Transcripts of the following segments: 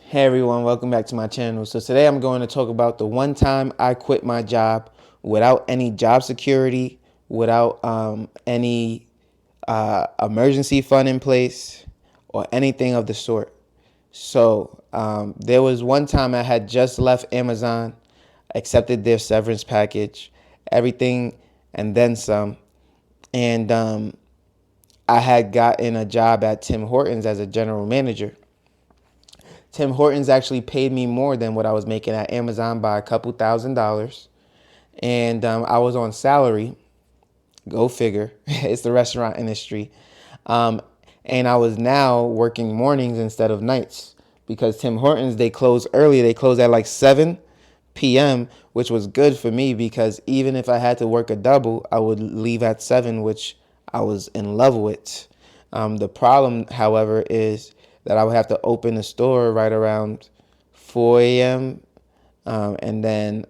Hey everyone, welcome back to my channel. So today I'm going to talk about the one time I quit my job without any job security, without any emergency fund in place or anything of the sort. So there was one time I had just left Amazon, accepted their severance package, everything and then some. And I had gotten a job at Tim Hortons as a general manager. Tim Hortons actually paid me more than what I was making at Amazon by a couple $1,000s. And I was on salary. Go figure. It's the restaurant industry. Um, and I was now working mornings instead of nights because Tim Hortons, they close early. They close at like 7 p.m., which was good for me because even if I had to work a double, I would leave at 7, which I was in love with. The problem, however, is that I would have to open the store right around 4 a.m. And then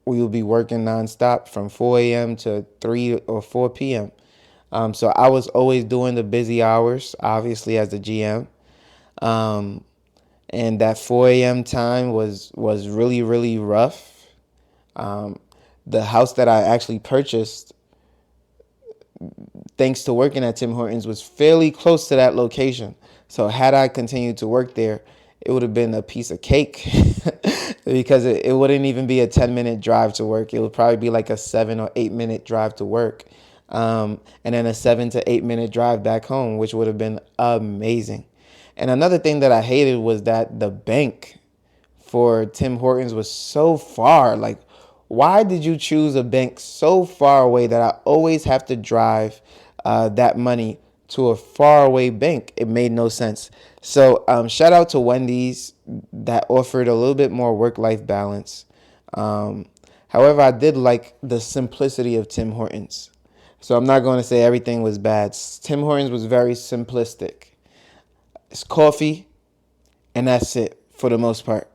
we would be working nonstop from 4 a.m. to 3 or 4 p.m. So I was always doing the busy hours, obviously as the GM. Um, and that 4 a.m. time was really, really rough. Um, the house that I actually purchased, thanks to working at Tim Hortons, was fairly close to that location. So had I continued to work there, it would have been a piece of cake because it wouldn't even be a 10-minute drive to work. It would probably be like a 7 or 8 minute drive to work. And then a 7 to 8 minute drive back home, which would have been amazing. And another thing that I hated was that the bank for Tim Hortons was so far. Like, why did you choose a bank so far away that I always have to drive that money to a faraway bank? It made no sense. So shout out to Wendy's that offered a little bit more work-life balance. However, I did like the simplicity of Tim Hortons. So I'm not going to say everything was bad. Tim Hortons was very simplistic. It's coffee, and that's it for the most part.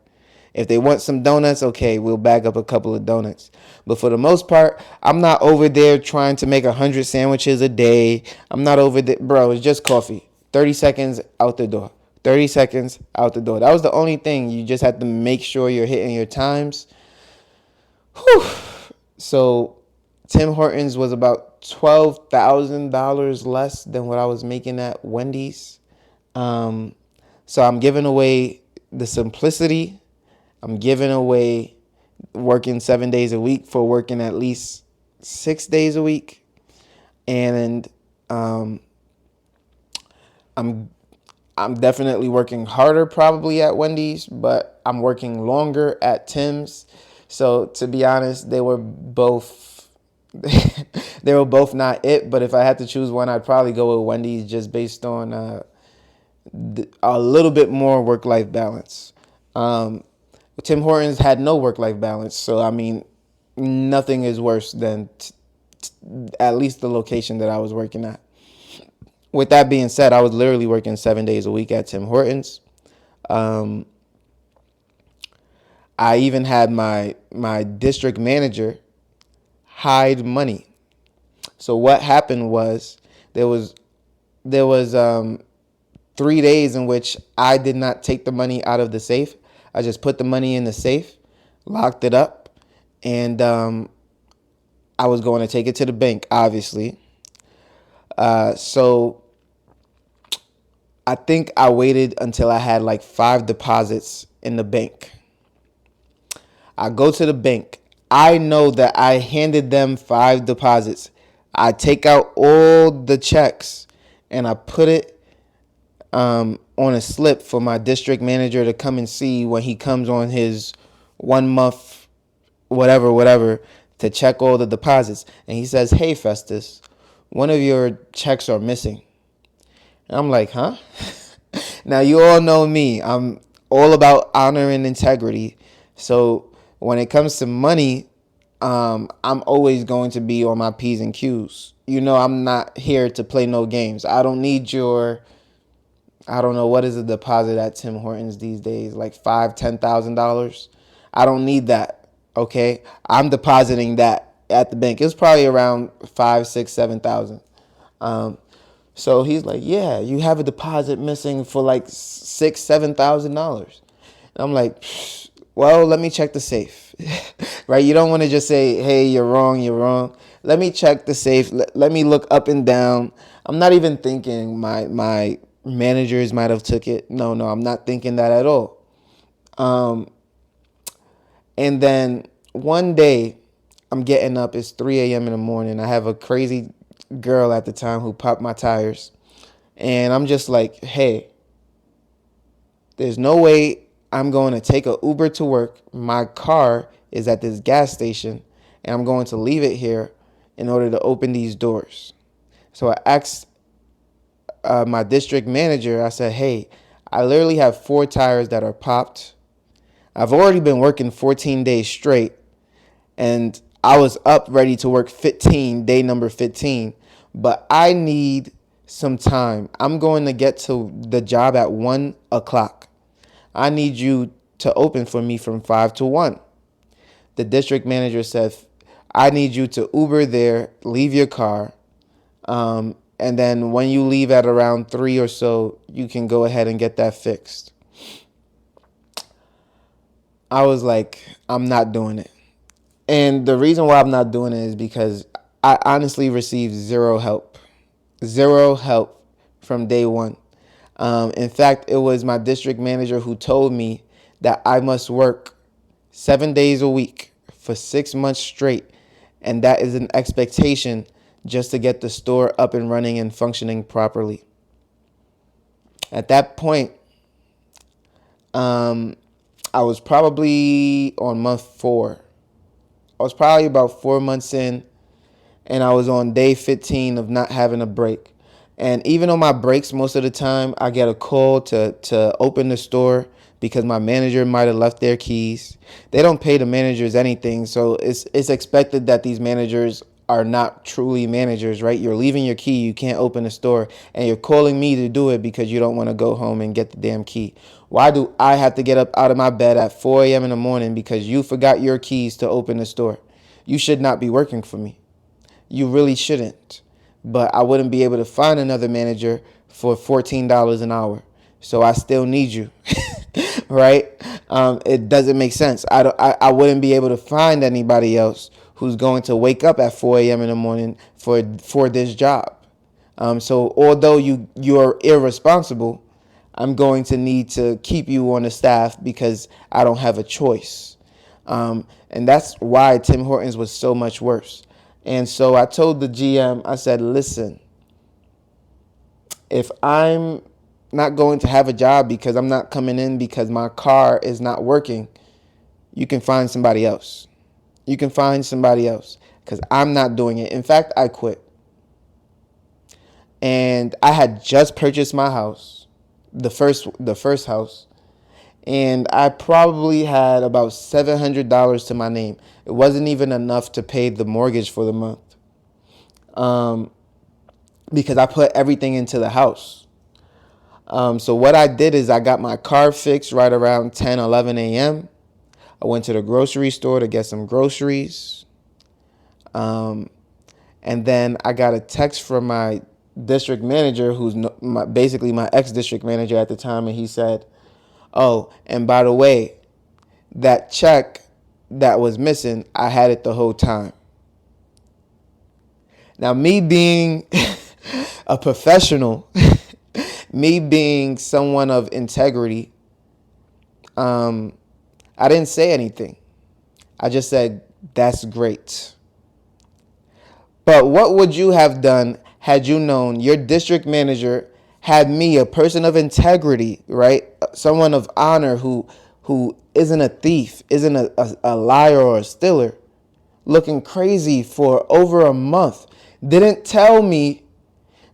If they want some donuts, okay, we'll bag up a couple of donuts. But for the most part, I'm not over there trying to make 100 sandwiches a day. I'm not over there. Bro, it's just coffee. 30 seconds out the door. 30 seconds out the door. That was the only thing. You just had to make sure you're hitting your times. Whew. So Tim Hortons was about $12,000 less than what I was making at Wendy's. So I'm giving away the simplicity. I'm giving away working 7 days a week for working at least 6 days a week. And I'm I'm definitely working harder probably at Wendy's, but I'm working longer at Tim's. So to be honest, they were both they were both not it. But if I had to choose one, I'd probably go with Wendy's just based on a little bit more work-life balance. Um, Tim Hortons had no work-life balance, so I mean, nothing is worse than at least the location that I was working at. With that being said, I was literally working 7 days a week at Tim Hortons. Um, I even had my district manager hide money. So what happened was there was there was 3 days in which I did not take the money out of the safe. I just put the money in the safe, locked it up, and I was going to take it to the bank, obviously. So I think I waited until I had like 5 deposits in the bank. I go to the bank. I know that I handed them 5 deposits. I take out all the checks and I put it on a slip for my district manager to come and see when he comes on his 1 month, whatever, to check all the deposits. And he says, "Hey, Festus, one of your checks are missing." And I'm like, huh? Now, you all know me. I'm all about honor and integrity. So when it comes to money, I'm always going to be on my P's and Q's. You know, I'm not here to play no games. I don't need your, I don't know, what is a deposit at Tim Hortons these days? Like $5,000, $10,000. I don't need that. Okay. I'm depositing that at the bank. It was probably around 5, 6, 7,000. Um, So he's like, "Yeah, you have a deposit missing for like $6,000, $7,000." I'm like, well, let me check the safe. Right? You don't want to just say, hey, you're wrong, you're wrong. Let me check the safe. Let me look up and down. I'm not even thinking my managers might have took it. No, I'm not thinking that at all. And then one day, I'm getting up. It's 3 a.m. in the morning. I have a crazy girl at the time who popped my tires. And I'm just like, hey, there's no way I'm going to take a Uber to work. My car is at this gas station, and I'm going to leave it here in order to open these doors. So I asked my district manager, I said, hey, I literally have 4 tires that are popped. I've already been working 14 days straight, and I was up ready to work day number 15, but I need some time. I'm going to get to the job at 1 o'clock. I need you to open for me from 5 to 1. The district manager said, I need you to Uber there, leave your car, and then when you leave at around 3 or so, you can go ahead and get that fixed. I was like, I'm not doing it. And the reason why I'm not doing it is because I honestly received zero help. Zero help from day one. In fact, it was my district manager who told me that I must work 7 days a week for 6 months straight. And that is an expectation just to get the store up and running and functioning properly. At that point, I was probably on month 4. I was probably about 4 months in, and I was on day 15 of not having a break. And even on my breaks, most of the time, I get a call to open the store because my manager might have left their keys. They don't pay the managers anything, so it's expected that these managers are not truly managers, right? You're leaving your key, you can't open the store, and you're calling me to do it because you don't want to go home and get the damn key. Why do I have to get up out of my bed at 4 a.m. in the morning because you forgot your keys to open the store? You should not be working for me. You really shouldn't. But I wouldn't be able to find another manager for $14 an hour. So I still need you, right? It doesn't make sense. I wouldn't be able to find anybody else who's going to wake up at 4 a.m. in the morning for this job. So although you're irresponsible, I'm going to need to keep you on the staff because I don't have a choice. And that's why Tim Hortons was so much worse. And so I told the GM, I said, listen, if I'm not going to have a job because I'm not coming in because my car is not working, you can find somebody else. You can find somebody else because I'm not doing it. In fact, I quit. And I had just purchased my house, the first house. And I probably had about $700 to my name. It wasn't even enough to pay the mortgage for the month, because I put everything into the house. So what I did is I got my car fixed right around 10, 11 a.m. I went to the grocery store to get some groceries. And then I got a text from my district manager, who's basically my ex-district manager at the time, and he said, oh, and by the way, that check that was missing, I had it the whole time. Now, me being a professional, me being someone of integrity, I didn't say anything. I just said, that's great. But what would you have done had you known your district manager had me, a person of integrity, right? Someone of honor who isn't a thief, isn't a liar or a stealer, looking crazy for over a month, didn't tell me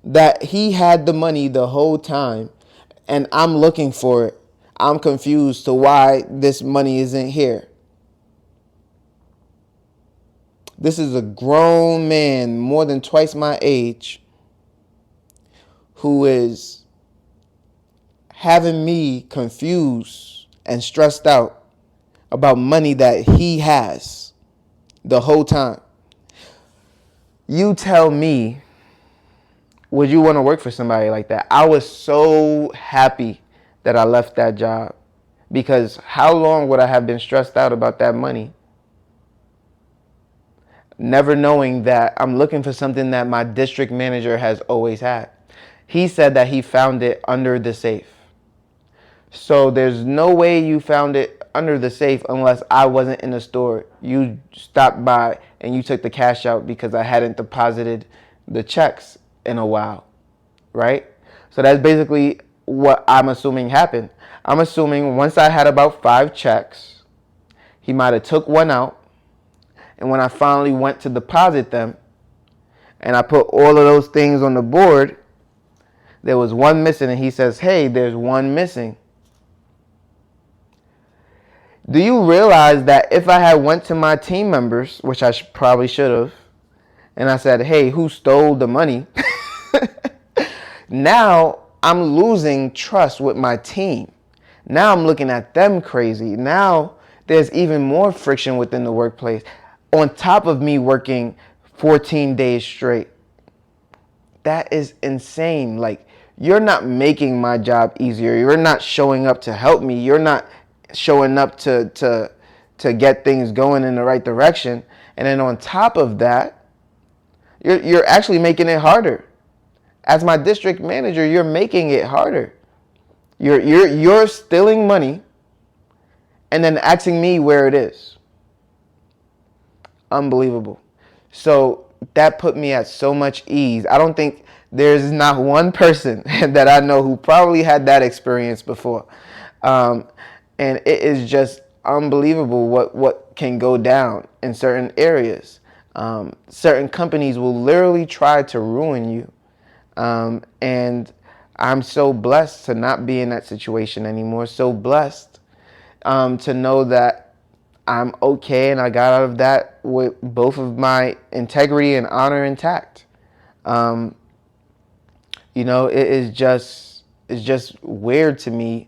that he had the money the whole time and I'm looking for it. I'm confused to why this money isn't here. This is a grown man, more than twice my age, who is having me confused and stressed out about money that he has the whole time. You tell me, would you want to work for somebody like that? I was so happy that I left that job Because how long would I have been stressed out about that money, never knowing that I'm looking for something that my district manager has always had? He said that he found it under the safe. So there's no way you found it under the safe unless I wasn't in the store. You stopped by and you took the cash out because I hadn't deposited the checks in a while, right? So that's basically what I'm assuming happened. I'm assuming once I had about 5 checks, he might have took one out, and when I finally went to deposit them and I put all of those things on the board, there was one missing, and he says, "Hey, there's one missing." Do you realize that if I had went to my team members, which I probably should have, and I said, "Hey, who stole the money?" Now I'm losing trust with my team. Now I'm looking at them crazy. Now there's even more friction within the workplace, on top of me working 14 days straight. That is insane. Like, you're not making my job easier. You're not showing up to help me. You're not showing up to get things going in the right direction. And then on top of that, you're actually making it harder. As my district manager, you're making it harder. You're stealing money and then asking me where it is. Unbelievable. So that put me at so much ease. I don't think there's not one person that I know who probably had that experience before. And it is just unbelievable what can go down in certain areas. Certain companies will literally try to ruin you. And I'm so blessed to not be in that situation anymore. So blessed to know that I'm okay and I got out of that with both of my integrity and honor intact. It's just weird to me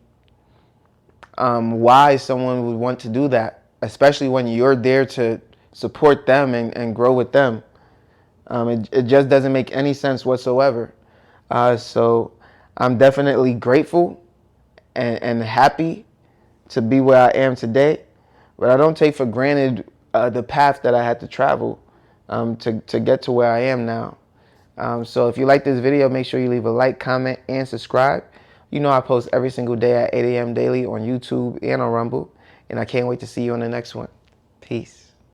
why someone would want to do that, especially when you're there to support them and grow with them. It just doesn't make any sense whatsoever. So I'm definitely grateful and happy to be where I am today. But I don't take for granted the path that I had to travel to get to where I am now. So if you like this video, make sure you leave a like, comment, and subscribe. You know I post every single day at 8 a.m. daily on YouTube and on Rumble. And I can't wait to see you on the next one. Peace.